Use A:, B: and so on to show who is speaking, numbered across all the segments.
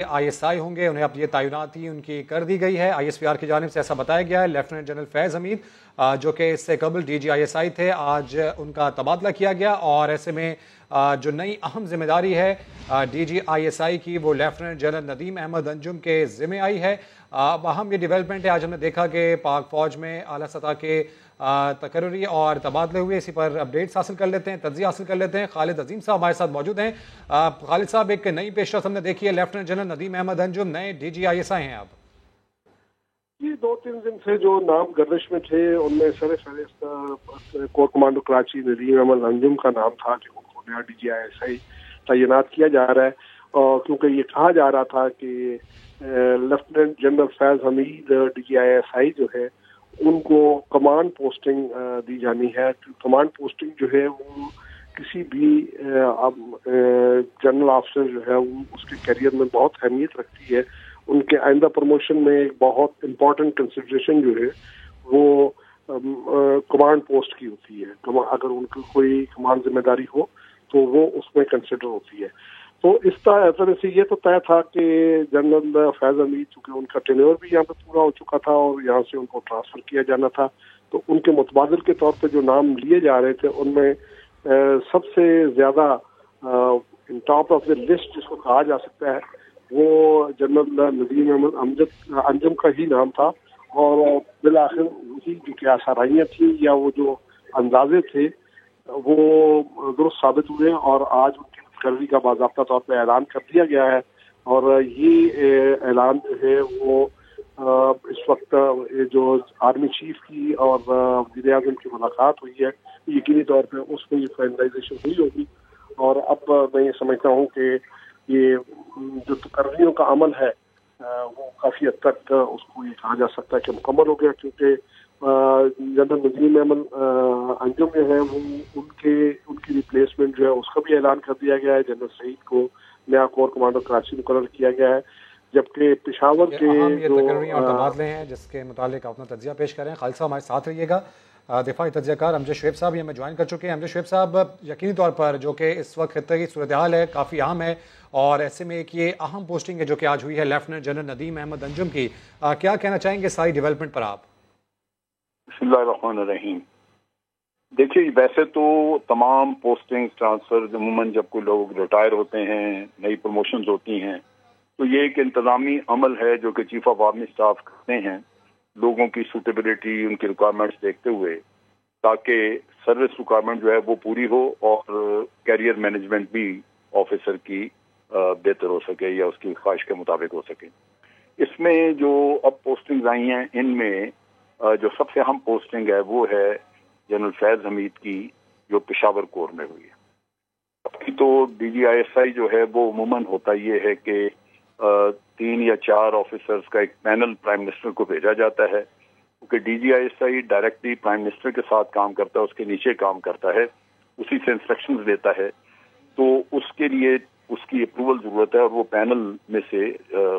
A: ISI ہوں گے، انہیں اب یہ تعیناتی ان کی کر دی گئی ہے ISPR کی جانب سے، ایسا بتایا گیا ہے۔ لیفٹیننٹ جنرل فیض حمید جو کہ اس سے قبل DG ISI تھے، آج ان کا تبادلہ کیا گیا، اور ایسے میں جو نئی اہم ذمہ داری ہے DG ISI کی، وہ لیفٹیننٹ جنرل ندیم احمد انجم کے ذمہ آئی ہے۔ اب اہم یہ ڈیولپمنٹ ہے، آج ہم نے دیکھا کہ پاک فوج میں اعلیٰ سطح کے تقرری اور تبادلے ہوئے، اسی پر اپڈیٹس حاصل کر لیتے ہیں، تجزیہ حاصل کر لیتے ہیں۔ خالد عظیم صاحب ہمارے ساتھ موجود ہیں۔ خالد صاحب، ایک نئی پیش رفت ہم نے دیکھی ہے، لیفٹیننٹ جنرل ندیم احمد انجم نئے DG ISI ہیں اب۔
B: یہ 2-3 دن سے جو نام گردش میں تھے ان میں سر فہرست کور کمانڈو کراچی ندیم احمد انجم کا نام تھا کہ ان کو نیا DG ISI تعینات کیا جا رہا ہے، اور کیونکہ یہ کہا جا رہا تھا کہ لیفٹیننٹ جنرل فیض حمید DG ISI جو ہے ان کو کمانڈ پوسٹنگ دی جانی ہے۔ کمانڈ پوسٹنگ جو ہے وہ کسی بھی جنرل آفیسر جو ہے وہ اس کے کیریئر میں بہت اہمیت رکھتی ہے۔ ان کے آئندہ پروموشن میں ایک بہت امپورٹنٹ کنسیڈریشن جو ہے وہ کمانڈ پوسٹ کی ہوتی ہے۔ اگر ان کی کوئی کمانڈ ذمہ داری ہو تو وہ اس میں کنسیڈر ہوتی ہے۔ تو اس طرح سے یہ تو طے تھا کہ جنرل فیض حمید، چونکہ ان کا ٹینیور بھی یہاں پہ پورا ہو چکا تھا اور یہاں سے ان کو ٹرانسفر کیا جانا تھا، تو ان کے متبادل کے طور پہ جو نام لیے جا رہے تھے ان میں سب سے زیادہ ٹاپ آف دا لسٹ جس کو کہا جا سکتا ہے وہ جنرل ندیم احمد انجم کا ہی نام تھا، اور بالآخر وہی جو کہ آسرائیاں تھیں یا وہ جو اندازے تھے وہ درست ثابت ہوئے، اور آج ان کی تقرری کا باضابطہ طور پہ اعلان کر دیا گیا ہے۔ اور یہ اعلان جو ہے وہ اس وقت جو آرمی چیف کی اور وزیر اعظم کی ملاقات ہوئی ہے، یقینی طور پہ اس میں یہ فائنلائزیشن ہوئی ہوگی، اور اب میں یہ سمجھتا ہوں کہ یہ جو تقرریوں کا عمل ہے وہ کافی حد تک اس کو یہ کہا جا سکتا ہے کہ مکمل ہو گیا، کیونکہ جنرل ندیم احمد انجم جو ہے وہ ان کی ریپلیسمنٹ جو ہے اس کا بھی اعلان کر دیا گیا ہے۔ جنرل سعید کو نیا کور کمانڈر کراچی مقرر کیا گیا ہے، جبکہ پشاور کے
A: یہ تقرری اور تبادلے ہیں جس کے متعلق اپنا تجزیہ پیش کریں۔ خالد صاحب ہمارے ساتھ رہیے گا۔ دفاعی تجزیہ کار امجد شعیب صاحب یہ ہمیں جوائن کر چکے ہیں۔ امجد شعیب صاحب، یقینی طور پر جو کہ اس وقت خطے کی صورتحال ہے کافی اہم ہے، اور ایسے میں ایک یہ اہم پوسٹنگ ہے جو کہ آج ہوئی ہے لیفٹیننٹ جنرل ندیم احمد انجم کی، کیا کہنا چاہیں گے ساری ڈیولپمنٹ پر آپ؟
C: بسم اللہ الرحمن الرحیم۔ دیکھیے، ویسے تو تمام پوسٹنگ ٹرانسفر عموماً جب کوئی لوگ ریٹائر ہوتے ہیں، نئی پروموشنز ہوتی ہیں، تو یہ ایک انتظامی عمل ہے جو کہ چیف آف آرمی اسٹاف کرتے ہیں، لوگوں کی سوٹیبلٹی، ان کی ریکوائرمنٹس دیکھتے ہوئے، تاکہ سروس ریکوائرمنٹ جو ہے وہ پوری ہو اور کیریئر مینجمنٹ بھی آفیسر کی بہتر ہو سکے یا اس کی خواہش کے مطابق ہو سکے۔ اس میں جو اب پوسٹنگز آئی ہیں، ان میں جو سب سے اہم پوسٹنگ ہے وہ ہے جنرل فیض حمید کی، جو پشاور کور میں ہوئی ہے۔ ابھی تو DG ISI جو ہے وہ عموماً ہوتا یہ ہے کہ 3 یا 4 آفیسرز کا ایک پینل پرائم منسٹر کو بھیجا جاتا ہے، کیونکہ DG ISI directly prime minister کے ساتھ کام کرتا ہے، اس کے نیچے کام کرتا ہے، اسی سے انسٹرکشنز لیتا ہے، تو اس کے لیے اس کی اپروول ضرورت ہے، اور وہ پینل میں سے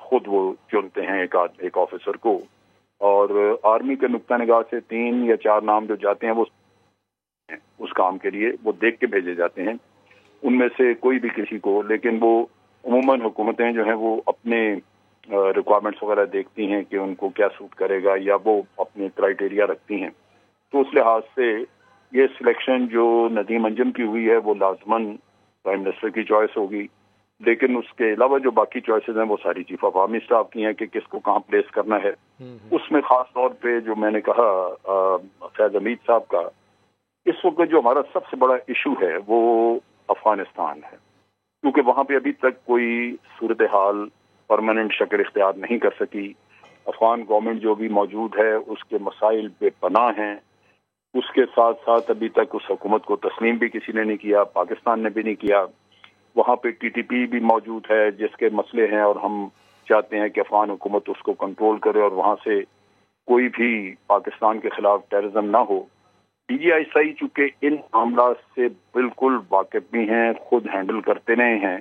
C: خود وہ چنتے ہیں ایک آفیسر کو، اور آرمی کے نقطہ نگاہ سے 3 یا 4 نام جو جاتے ہیں وہ اس کام کے لیے وہ دیکھ کے بھیجے جاتے ہیں، ان میں سے کوئی بھی کسی کو، لیکن وہ عموماً حکومتیں جو ہیں وہ اپنے ریکوائرمنٹس وغیرہ دیکھتی ہیں کہ ان کو کیا سوٹ کرے گا، یا وہ اپنے کرائیٹیریا رکھتی ہیں۔ تو اس لحاظ سے یہ سلیکشن جو ندیم انجم کی ہوئی ہے وہ لازماً پرائم منسٹر کی چوائس ہوگی، لیکن اس کے علاوہ جو باقی چوائسز ہیں وہ ساری چیف آف آرمی اسٹاف کی ہیں کہ کس کو کہاں پلیس کرنا ہے۔ اس میں خاص طور پہ جو میں نے کہا فیض حمید صاحب کا، اس وقت جو ہمارا سب سے بڑا ایشو ہے وہ افغانستان ہے، کیونکہ وہاں پہ ابھی تک کوئی صورتحال پرماننٹ شکل اختیار نہیں کر سکی۔ افغان گورنمنٹ جو بھی موجود ہے اس کے مسائل بے پناہ ہیں، اس کے ساتھ ساتھ ابھی تک اس حکومت کو تسلیم بھی کسی نے نہیں کیا، پاکستان نے بھی نہیں کیا۔ وہاں پہ TTP بھی موجود ہے جس کے مسئلے ہیں، اور ہم چاہتے ہیں کہ افغان حکومت اس کو کنٹرول کرے اور وہاں سے کوئی بھی پاکستان کے خلاف ٹیررزم نہ ہو۔ DG ISI چونکہ ان معاملات سے بالکل واقف بھی ہیں، خود ہینڈل کرتے رہے ہیں،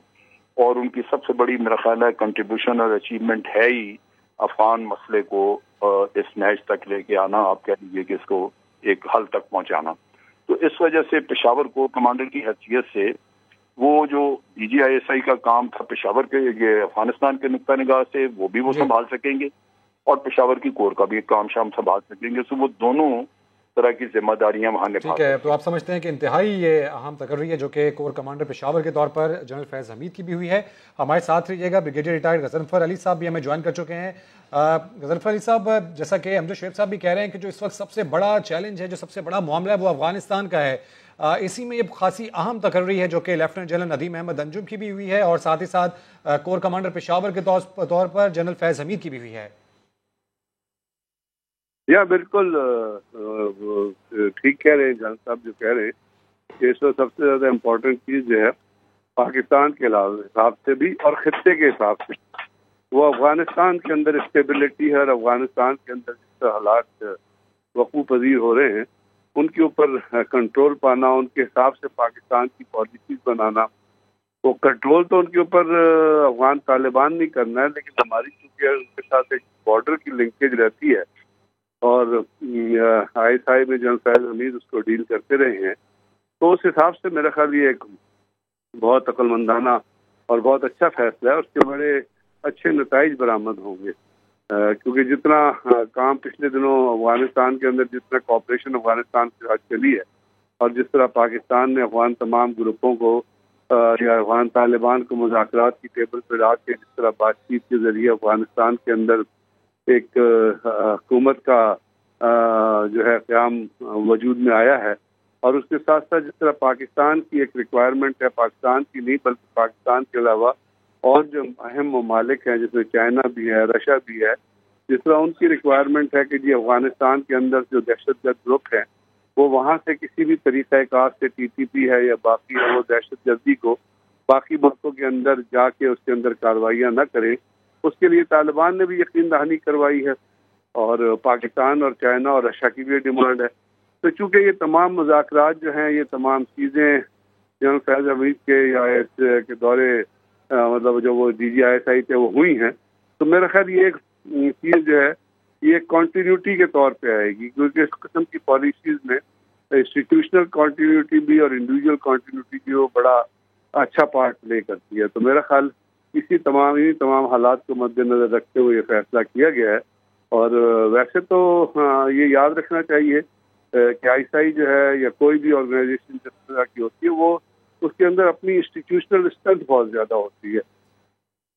C: اور ان کی سب سے بڑی میرا خیال ہے کنٹریبیوشن اور اچیومنٹ ہے ہی افغان مسئلے کو اس نیچ تک لے کے آنا، آپ کہہ لیجیے کہ اس کو ایک حل تک پہنچانا۔ تو اس وجہ سے پشاور کو کمانڈر کی حیثیت سے وہ جو DGISI کا کام تھا پشاور کے یہ افغانستان کے نقطہ نگاہ سے وہ بھی وہ سنبھال سکیں گے اور پشاور کی کور کا بھی کام شام سنبھال سکیں گے. وہ دونوں طرح کی ذمہ داریاں وہاں نبھا.
A: ٹھیک ہے، تو آپ سمجھتے ہیں کہ انتہائی یہ اہم تقرری ہے جو کہ کور کمانڈر پشاور کے طور پر جنرل فیض حمید کی بھی ہوئی ہے. ہمارے ساتھ رہیے گا بریگیڈیئر ریٹائرڈ غضنفر علی صاحب بھی ہمیں جوائن کر چکے ہیں. غضنفر علی صاحب، جیسا کہ امجد شعیب صاحب بھی کہہ رہے ہیں کہ جو اس وقت سب سے بڑا چیلنج ہے، جو سب سے بڑا معاملہ ہے وہ افغانستان کا ہے. اسی میں یہ خاصی اہم تقرری ہے جو کہ لیفٹیننٹ جنرل ندیم احمد انجم کی بھی ہوئی ہے اور ساتھ ہی ساتھ کور کمانڈر پشاور کے طور پر جنرل فیض حمید کی بھی ہوئی ہے.
D: یا بالکل ٹھیک کہہ رہے ہیں جان صاحب جو کہہ رہے ہیں کہ اس میں سب سے زیادہ امپورٹنٹ چیز جو ہے پاکستان کے حساب سے بھی اور خطے کے حساب سے وہ افغانستان کے اندر اسٹیبلٹی ہے اور افغانستان کے اندر جس طرح حالات وقوع پذیر ہو رہے ہیں ان کے اوپر کنٹرول پانا، ان کے حساب سے پاکستان کی پالیسیز بنانا. وہ کنٹرول تو ان کے اوپر افغان طالبان نہیں کرنا ہے، لیکن ہماری چونکہ ان کے ساتھ ایک بارڈر کی لنکیج رہتی ہے اور ISI میں جنرل فیض حمید اس کو ڈیل کرتے رہے ہیں، تو اس حساب سے میرا خیال یہ ایک بہت عقل مندانہ اور بہت اچھا فیصلہ ہے. اس کے بڑے اچھے نتائج برآمد ہوں گے کیونکہ جتنا کام پچھلے دنوں افغانستان کے اندر جتنا کوآپریشن افغانستان کے ساتھ چلی ہے اور جس طرح پاکستان نے افغان تمام گروپوں کو یا افغان طالبان کو مذاکرات کی ٹیبل پہ لا کے جس طرح بات چیت کے ذریعے افغانستان کے اندر ایک حکومت کا جو ہے قیام وجود میں آیا ہے، اور اس کے ساتھ ساتھ جس طرح پاکستان کی ایک ریکوائرمنٹ ہے، پاکستان کی نہیں بلکہ پاکستان کے علاوہ اور جو اہم ممالک ہیں جس میں چائنا بھی ہے، رشیا بھی ہے، جس طرح ان کی ریکوائرمنٹ ہے کہ جی افغانستان کے اندر جو دہشت گرد گروپ ہیں وہ وہاں سے کسی بھی طریقہ کار سے TTP ہے یا باقی ہے وہ دہشت گردی کو باقی ملکوں کے اندر جا کے اس کے اندر کارروائیاں نہ کریں. اس کے لیے طالبان نے بھی یقین دہانی کروائی ہے اور پاکستان اور چائنا اور رشیا کی بھی ڈیمانڈ ہے. تو چونکہ یہ تمام مذاکرات جو ہیں، یہ تمام چیزیں جنرل فیض حمید کے یا اس کے دورے مطلب جو وہ DGISI تھے وہ ہوئی ہیں، تو میرا خیال یہ ایک چیز جو ہے یہ کنٹینیوٹی کے طور پہ آئے گی کیونکہ اس قسم کی پالیسیز میں انسٹیٹیوشنل کنٹینیوٹی بھی اور انڈیویجول کنٹینیوٹی بھی وہ بڑا اچھا پارٹ پلے کرتی ہے. تو میرا خیال اسی تمام حالات کو مد نظر رکھتے ہوئے یہ فیصلہ کیا گیا ہے. اور ویسے تو یہ یاد رکھنا چاہیے کہ ISI جو ہے یا کوئی بھی آرگنائزیشن جس طرح کی ہوتی ہے وہ اس کے اندر اپنی انسٹیٹیوشنل اسٹرینتھ بہت زیادہ ہوتی ہے،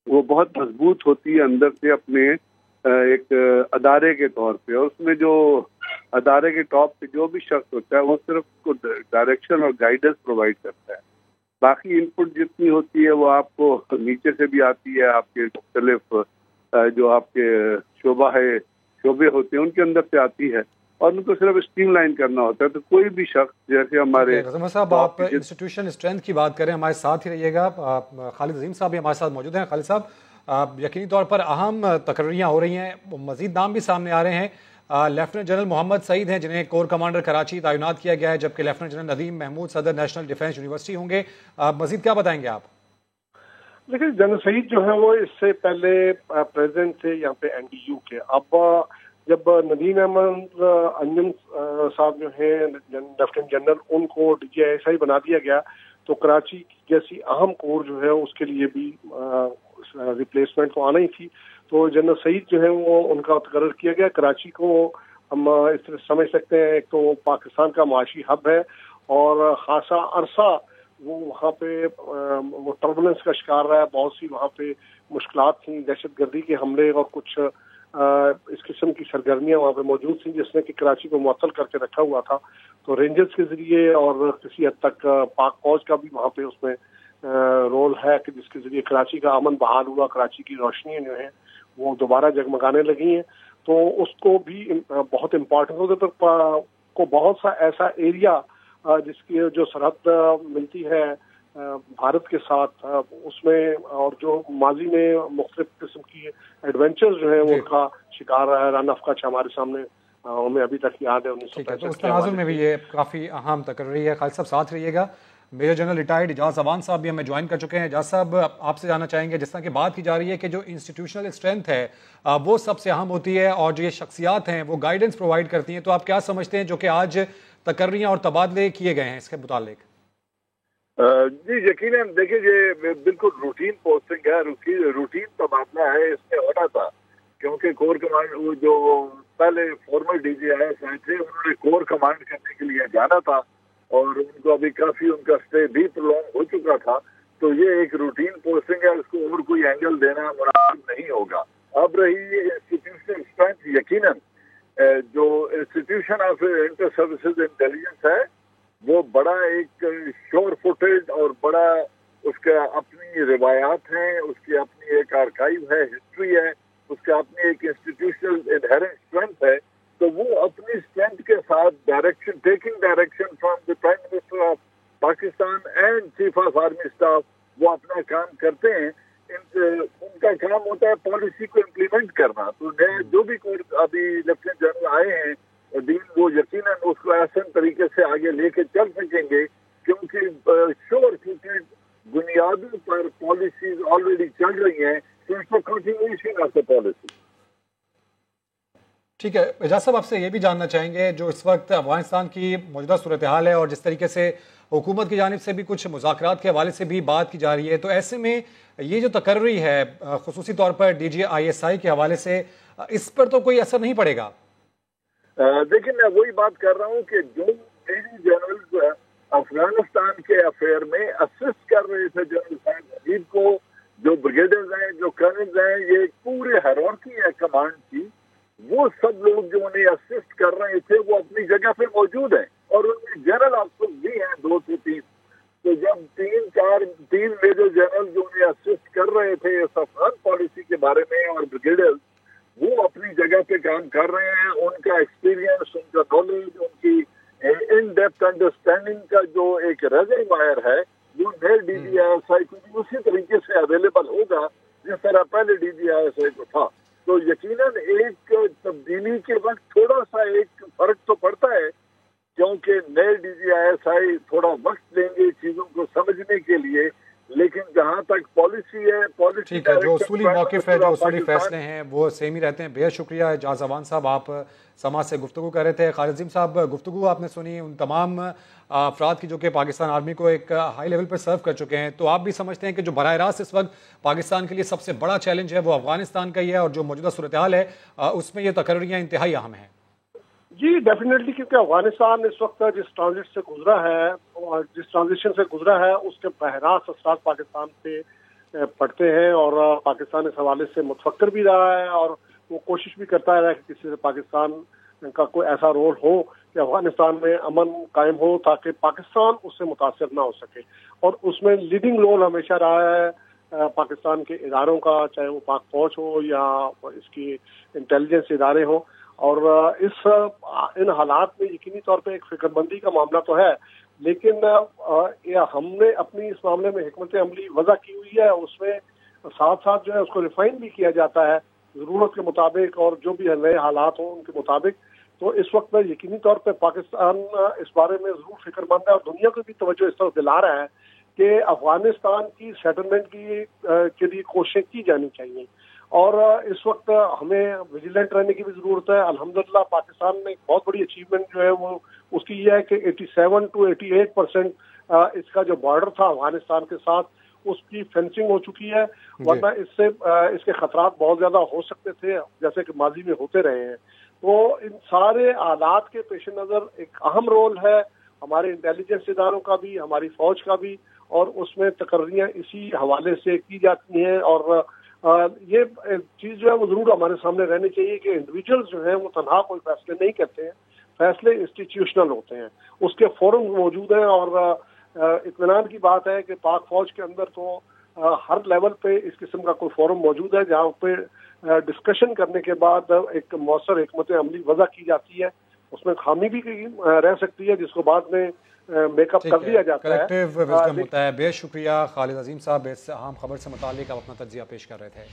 D: وہ بہت مضبوط ہوتی ہے اندر سے اپنے ایک ادارے کے طور پہ، اور اس میں جو ادارے کے ٹاپ پہ جو بھی شخص ہوتا ہے وہ صرف کو ڈائریکشن اور گائیڈنس پرووائڈ کرتا ہے. باقی ان پٹ جتنی ہوتی ہے وہ آپ کو نیچے سے بھی آتی ہے، آپ کے مختلف جو آپ کے شعبے ہوتے ہیں ان کے اندر سے آتی ہے اور ان کو صرف اسٹریم لائن کرنا ہوتا ہے. تو کوئی بھی شخص جیسے ہمارے
A: غضنفر صاحب آپ انسٹیٹیوشن اسٹرینتھ کی بات کریں، ہمارے ساتھ ہی رہیے گا. خالد عظیم صاحب بھی ہمارے ساتھ موجود ہیں. خالد صاحب، یقینی طور پر اہم تقرریاں ہو رہی ہیں، مزید نام بھی سامنے آ رہے ہیں. لیفٹیننٹ جنرل محمد سعید ہیں جنہیں کور کمانڈر کراچی تعینات کیا گیا ہے، جبکہ لیفٹیننٹ جنرل ندیم محمود صدر نیشنل ڈیفنس یونیورسٹی ہوں گے. مزید کیا بتائیں گے آپ؟
B: دیکھیں جنرل سعید جو ہے وہ اس سے پہلے پریزیڈنٹ تھے یہاں پہ NDU کے. اب جب ندیم احمد انجم صاحب جو ہیں لیفٹیننٹ جنرل ان کو DGISI بنا دیا گیا تو کراچی جیسی اہم کور جو ہے اس کے لیے بھی ریپلیسمنٹ تو آنا ہی تھی. تو جنرل سعید جو ہے وہ ان کا تقرر کیا گیا. کراچی کو ہم اس طرح سمجھ سکتے ہیں ایک تو پاکستان کا معاشی ہب ہے اور خاصا عرصہ وہ وہاں پہ وہ ٹربولنس کا شکار رہا ہے. بہت سی وہاں پہ مشکلات تھیں، دہشت گردی کے حملے اور کچھ اس قسم کی سرگرمیاں وہاں پہ موجود تھیں جس نے کہ کراچی کو معطل کر کے رکھا ہوا تھا. تو رینجرز کے ذریعے اور کسی حد تک پاک فوج کا بھی وہاں پہ اس میں رول ہے کہ جس کے ذریعے کراچی کا امن بحال ہوا، کراچی کی روشنیاں جو ہیں وہ دوبارہ جگمگانے لگی ہیں. تو اس کو بھی بہت امپورٹنٹ ہوتا ہے کو بہت سا ایسا ایریا جس کی جو سرحد ملتی ہے بھارت کے ساتھ اس میں اور جو ماضی میں مختلف قسم کی ایڈونچر جو ہیں وہ ان کا شکار رہا ہے. رن آف کچھ ہمارے سامنے ہمیں ابھی تک یاد ہے 1965
A: اس تناظر میں بھی یہ کافی اہم تقرری ہے. خالد صاحب ساتھ رہیے گا. میجر جنرل ریٹائرڈ اعجاز اعوان صاحب بھی ہمیں جوائن کر چکے ہیں. اعجاز صاحب آپ سے جاننا چاہیں گے جس طرح کی بات کی جا رہی ہے کہ جو انسٹیٹیوشنل اسٹرینتھ ہے وہ سب سے اہم ہوتی ہے اور جو یہ شخصیات ہیں وہ گائیڈنس پرووائڈ کرتی ہیں، تو آپ کیا سمجھتے ہیں جو کہ آج تقرریاں اور تبادلے کیے گئے ہیں اس کے متعلق؟
E: جی یقیناً دیکھیے یہ بالکل روٹین پوسٹنگ ہے، روٹین تبادلہ ہے، اس میں ہونا تھا کیونکہ کور کمانڈ جو پہلے former D G I S I تھے انہوں نے کور کمانڈ کرنے کے لیے جانا تھا اور ان کو ابھی کافی ان کا اسٹے بھی پرولونگ ہو چکا تھا، تو یہ ایک روٹین پوسٹنگ ہے، اس کو اور کوئی اینگل دینا مناسب نہیں ہوگا۔ اب رہی انسٹیٹیوشنل اسٹرینتھ، یقیناً جو institution of inter services intelligence ہے وہ بڑا ایک شور فوٹیج اور بڑا اس کا اپنی روایات ہیں، اس کی اپنی ایک آرکائیو ہے، ہسٹری ہے، اس کا اپنی ایک انسٹیٹیوشنل انہیرنٹ اسٹرینتھ ہے، تو وہ اپنی اسٹرینتھ کے ساتھ direction taking direction from the prime minister of Pakistan and chief of army staff وہ اپنا کام کرتے ہیں، ان کا کام ہوتا ہے پالیسی کو امپلیمنٹ کرنا۔ تو جو بھی ابھی لیفٹیننٹ جنرل آئے ہیں دین، وہ یقیناً اس کو آسان طریقے سے آگے لے کے چل سکیں گے کیونکہ شور فوٹیڈ بنیادوں پر پالیسیز آلریڈی چل رہی ہیں، تو اس کو کنٹینیوشن آف دا پالیسی۔
A: ٹھیک ہے اعجاز صاحب، آپ سے یہ بھی جاننا چاہیں گے جو اس وقت افغانستان کی موجودہ صورتحال ہے اور جس طریقے سے حکومت کی جانب سے بھی کچھ مذاکرات کے حوالے سے بھی بات کی جا رہی ہے، تو ایسے میں یہ جو تقرری ہے خصوصی طور پر ڈی جی آئی ایس آئی کے حوالے سے، اس پر تو کوئی اثر نہیں پڑے گا؟
E: دیکھیں میں وہی بات کر رہا ہوں کہ جو میجر جنرل افغانستان کے افیئر میں اسسٹ کر رہے تھے جنرل فیض حمید کو، جو بریگیڈرز ہیں، جو کرنلز ہیں، یہ پورے ہیرارکی ہے کمانڈ کی، وہ سب لوگ جو انہیں اسسٹ کر رہے تھے وہ اپنی جگہ پہ موجود ہیں اور ان میں جنرل آفیسر بھی ہیں 2 سے 3۔ تو جب 3 میجر جنرل جو انہیں اسسٹ کر رہے تھے اس افغان پالیسی کے بارے میں اور بریگیڈرز وہ اپنی جگہ پہ کام کر رہے ہیں، ان کا ایکسپیرینس، ان کا نالج، ان کی ان ڈیپتھ انڈرسٹینڈنگ کا جو ایک ریزروائر ہے وہ نئے ڈی جی آئی ایس آئی کو بھی اسی طریقے سے اویلیبل ہوگا جس طرح پہلے ڈی جی آئی ایس آئی کو تھا۔ تو یقیناً ایک تبدیلی کے وقت تھوڑا سا ایک فرق تو پڑتا ہے کیونکہ نئے ڈی جی آئی ایس آئی تھوڑا وقت لیں گے چیزوں کو سمجھنے کے لیے، لیکن جہاں تک پالیسی ہے، پالیسی
A: ٹھیک ہے، جو اصولی موقف ہے، جو اصولی فیصلے ہیں وہ سیم ہی رہتے ہیں۔ بہت شکریہ اعجاز اعوان صاحب، آپ سماج سے گفتگو کر رہے تھے۔ خالد عظیم صاحب، گفتگو آپ نے سنی ان تمام افراد کی جو کہ پاکستان آرمی کو ایک ہائی لیول پر سرو کر چکے ہیں، تو آپ بھی سمجھتے ہیں کہ جو براہ راست اس وقت پاکستان کے لیے سب سے بڑا چیلنج ہے وہ افغانستان کا ہی ہے اور جو موجودہ صورتحال ہے اس میں یہ تقرریاں انتہائی اہم ہیں؟
B: جی ڈیفینیٹلی، کیونکہ افغانستان اس وقت جس ٹرانزٹ سے گزرا ہے اور جس ٹرانزیشن سے گزرا ہے اس کے بہراست اثرات پاکستان پہ پڑتے ہیں اور پاکستان اس حوالے سے متفکر بھی رہا ہے اور وہ کوشش بھی کرتا ہے کہ کسی سے پاکستان کا کوئی ایسا رول ہو کہ افغانستان میں امن قائم ہو تاکہ پاکستان اس سے متاثر نہ ہو سکے، اور اس میں لیڈنگ رول ہمیشہ رہا ہے پاکستان کے اداروں کا، چاہے وہ پاک فوج ہو یا اس کی انٹیلیجنس ادارے ہوں، اور ان حالات میں یقینی طور پہ ایک فکر مندی کا معاملہ تو ہے، لیکن ہم نے اپنی اس معاملے میں حکمت عملی وضع کی ہوئی ہے، اس میں ساتھ ساتھ جو ہے اس کو ریفائن بھی کیا جاتا ہے ضرورت کے مطابق اور جو بھی نئے حالات ہوں ان کے مطابق۔ تو اس وقت میں یقینی طور پہ پاکستان اس بارے میں ضرور فکر مند ہے اور دنیا کو بھی توجہ اس طرف دلا رہا ہے کہ افغانستان کی سیٹلمنٹ کے لیے کوششیں کی جانی چاہیے، اور اس وقت ہمیں ویجیلنٹ رہنے کی بھی ضرورت ہے۔ الحمدللہ پاکستان میں ایک بہت بڑی اچیومنٹ جو ہے وہ اس کی یہ ہے کہ 87 to 88% اس کا جو بارڈر تھا افغانستان کے ساتھ اس کی فینسنگ ہو چکی ہے، ورنہ اس کے خطرات بہت زیادہ ہو سکتے تھے جیسے کہ ماضی میں ہوتے رہے ہیں۔ تو ان سارے آلات کے پیش نظر ایک اہم رول ہے ہمارے انٹیلیجنس اداروں کا بھی، ہماری فوج کا بھی، اور اس میں تقرریاں اسی حوالے سے کی جاتی ہیں، اور یہ چیز جو ہے وہ ضرور ہمارے سامنے رہنی چاہیے کہ انڈیویجولز جو ہیں وہ تنہا کوئی فیصلے نہیں کرتے ہیں، فیصلے انسٹیٹیوشنل ہوتے ہیں، اس کے فورم موجود ہیں، اور اطمینان کی بات ہے کہ پاک فوج کے اندر تو ہر لیول پہ اس قسم کا کوئی فورم موجود ہے جہاں پہ ڈسکشن کرنے کے بعد ایک مؤثر حکمت عملی وضع کی جاتی ہے۔ اس میں خامی بھی رہ سکتی ہے جس کو بعد میں میک اپ کر دیا جاتا ہے،
A: کلیکٹیو وزڈم ہوتا ہے۔ بے شکریہ خالد عظیم صاحب، اس اہم خبر سے متعلق آپ اپنا تجزیہ پیش کر رہے تھے۔